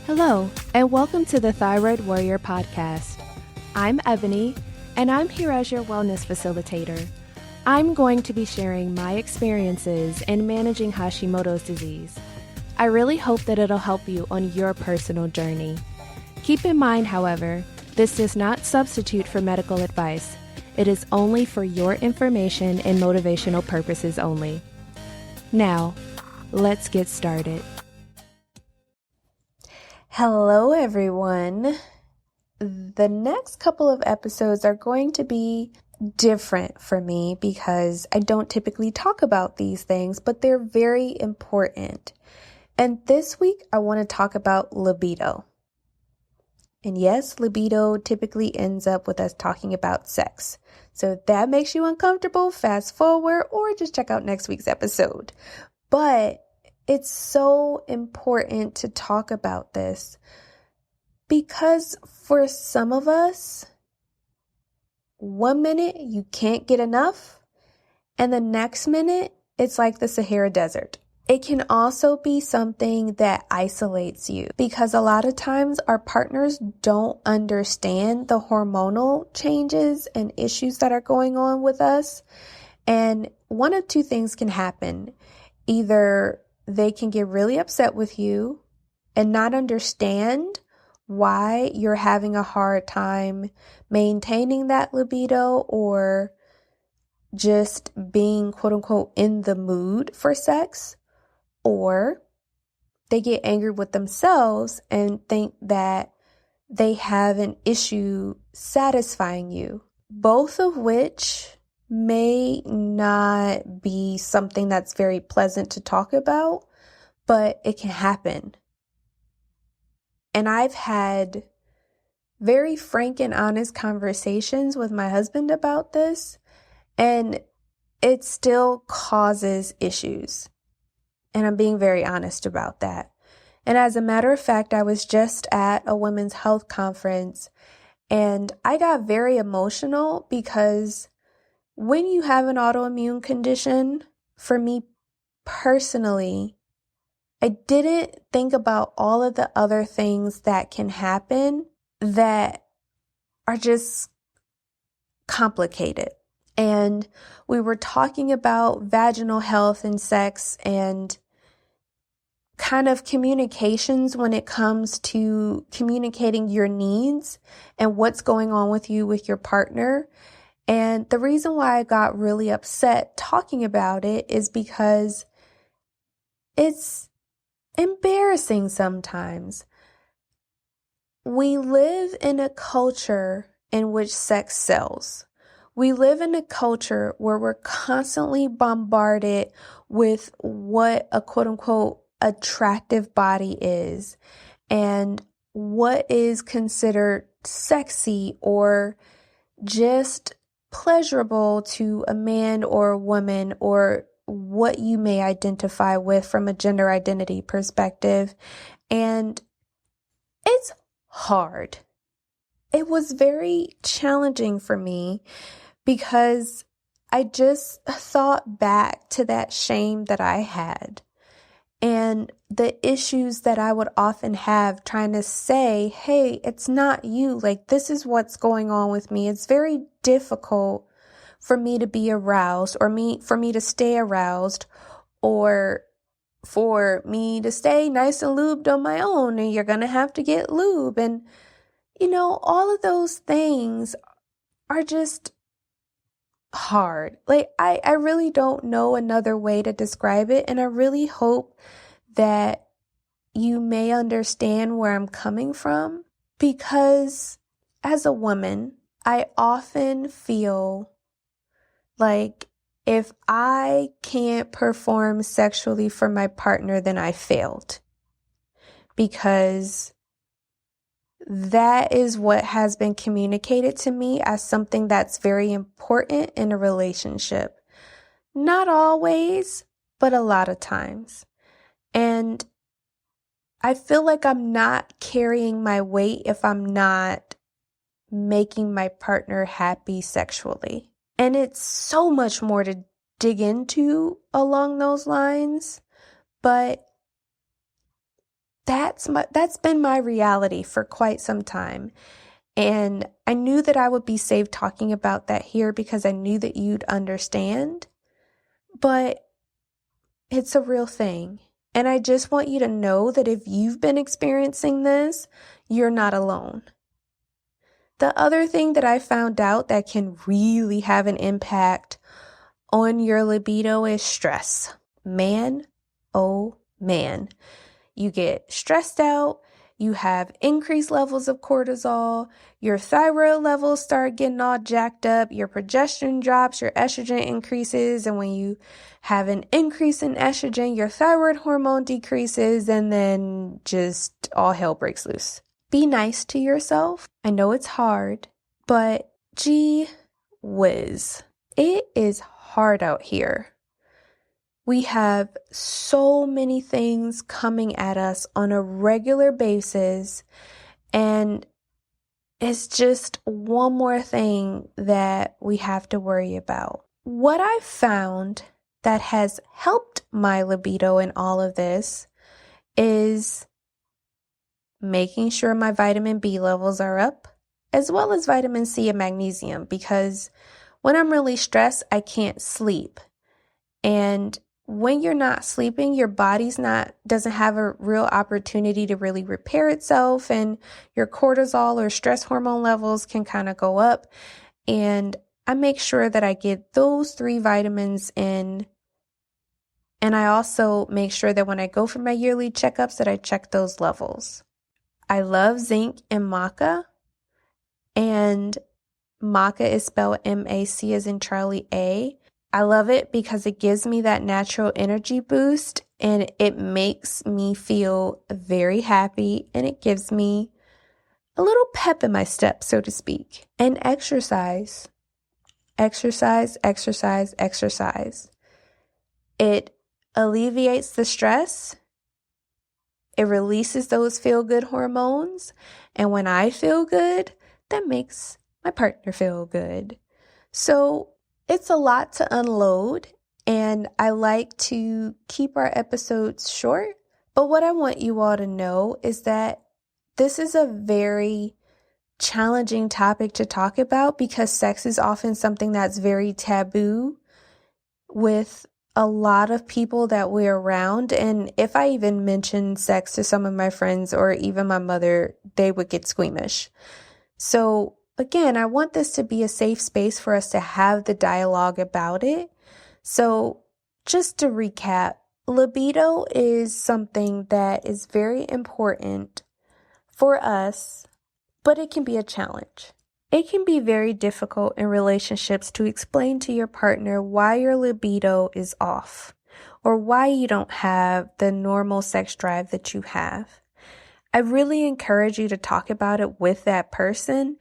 Hello, and welcome to the Thyroid Warrior podcast. I'm Ebony, and I'm here as your wellness facilitator. I'm going to be sharing my experiences in managing Hashimoto's disease. I really hope that it'll help you on your personal journey. Keep in mind, however, this does not substitute for medical advice. It is only for your information and motivational purposes only. Now, let's get started. Hello, everyone. The next couple of episodes are going to be different for me because I don't typically talk about these things, but they're very important. And this week, I want to talk about libido. And yes, libido typically ends up with us talking about sex. So if that makes you uncomfortable, fast forward or just check out next week's episode. But it's so important to talk about this because for some of us, 1 minute you can't get enough, and the next minute it's like the Sahara Desert. It can also be something that isolates you because a lot of times our partners don't understand the hormonal changes and issues that are going on with us. And one of two things can happen. Either they can get really upset with you and not understand why you're having a hard time maintaining that libido or just being quote unquote in the mood for sex, or they get angry with themselves and think that they have an issue satisfying you, both of which may not be something that's very pleasant to talk about, but it can happen. And I've had very frank and honest conversations with my husband about this, and it still causes issues. And I'm being very honest about that. And as a matter of fact, I was just at a women's health conference, and I got very emotional because when you have an autoimmune condition, for me personally, I didn't think about all of the other things that can happen that are just complicated. And we were talking about vaginal health and sex and kind of communications when it comes to communicating your needs and what's going on with you with your partner. And the reason why I got really upset talking about it is because it's embarrassing sometimes. We live in a culture in which sex sells. We live in a culture where we're constantly bombarded with what a quote unquote attractive body is and what is considered sexy or just pleasurable to a man or a woman, or what you may identify with from a gender identity perspective. And it's hard. It was very challenging for me because I just thought back to that shame that I had and the issues that I would often have trying to say, hey, it's not you. Like, this is what's going on with me. It's very difficult for me to be aroused, or for me to stay aroused, or for me to stay nice and lubed on my own, and you're going to have to get lube. And, all of those things are just hard. Like, I really don't know another way to describe it. And I really hope that you may understand where I'm coming from, because as a woman, I often feel like if I can't perform sexually for my partner, then I failed, because that is what has been communicated to me as something that's very important in a relationship. Not always, but a lot of times. And I feel like I'm not carrying my weight if I'm not making my partner happy sexually. And it's so much more to dig into along those lines, but that's been my reality for quite some time. And I knew that I would be safe talking about that here because I knew that you'd understand. But it's a real thing. And I just want you to know that if you've been experiencing this, you're not alone. The other thing that I found out that can really have an impact on your libido is stress. Man, oh man. You get stressed out, you have increased levels of cortisol, your thyroid levels start getting all jacked up, your progesterone drops, your estrogen increases, and when you have an increase in estrogen, your thyroid hormone decreases, and then just all hell breaks loose. Be nice to yourself. I know it's hard, but gee whiz, it is hard out here. We have so many things coming at us on a regular basis, and it's just one more thing that we have to worry about. What I've found that has helped my libido in all of this is making sure my vitamin B levels are up, as well as vitamin C and magnesium, because when I'm really stressed, I can't sleep. And when you're not sleeping, your body's doesn't have a real opportunity to really repair itself, and your cortisol or stress hormone levels can kind of go up. And I make sure that I get those 3 vitamins in. And I also make sure that when I go for my yearly checkups that I check those levels. I love zinc and maca, and maca is spelled M-A-C as in Charlie A. I love it because it gives me that natural energy boost, and it makes me feel very happy, and it gives me a little pep in my step, so to speak. And exercise. Exercise, exercise, exercise. It alleviates the stress. It releases those feel-good hormones. And when I feel good, that makes my partner feel good. So it's a lot to unload, and I like to keep our episodes short. But what I want you all to know is that this is a very challenging topic to talk about because sex is often something that's very taboo with a lot of people that we're around. And if I even mention sex to some of my friends or even my mother, they would get squeamish. So again, I want this to be a safe space for us to have the dialogue about it. So just to recap, libido is something that is very important for us, but it can be a challenge. It can be very difficult in relationships to explain to your partner why your libido is off or why you don't have the normal sex drive that you have. I really encourage you to talk about it with that person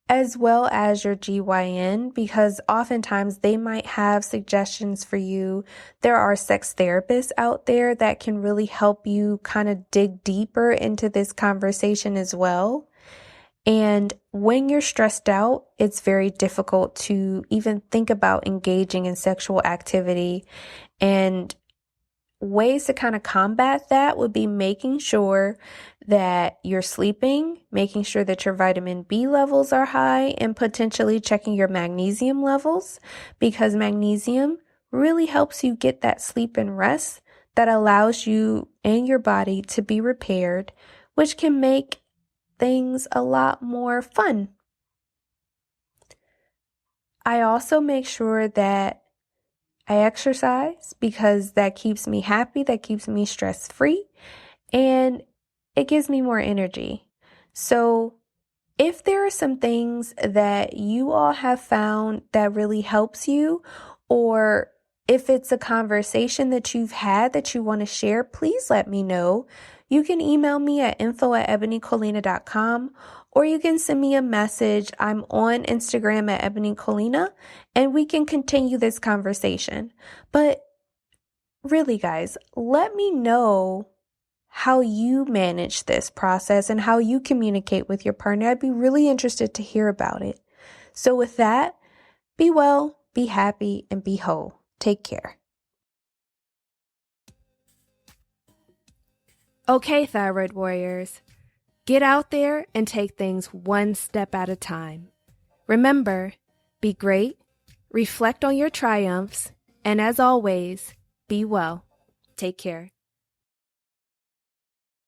as well as your GYN, because oftentimes they might have suggestions for you. There are sex therapists out there that can really help you kind of dig deeper into this conversation as well. And when you're stressed out, it's very difficult to even think about engaging in sexual activity. And ways to kind of combat that would be making sure that you're sleeping, making sure that your vitamin B levels are high, and potentially checking your magnesium levels, because magnesium really helps you get that sleep and rest that allows you and your body to be repaired, which can make things a lot more fun. I also make sure that I exercise because that keeps me happy, that keeps me stress-free, and it gives me more energy. So if there are some things that you all have found that really helps you, or if it's a conversation that you've had that you want to share, please let me know. You can email me at info@ebonycolina.com, or you can send me a message. I'm on Instagram at ebonycolina, and we can continue this conversation. But really, guys, let me know how you manage this process and how you communicate with your partner. I'd be really interested to hear about it. So with that, be well, be happy, and be whole. Take care. Okay, thyroid warriors, get out there and take things one step at a time. Remember, be great, reflect on your triumphs, and as always, be well. Take care.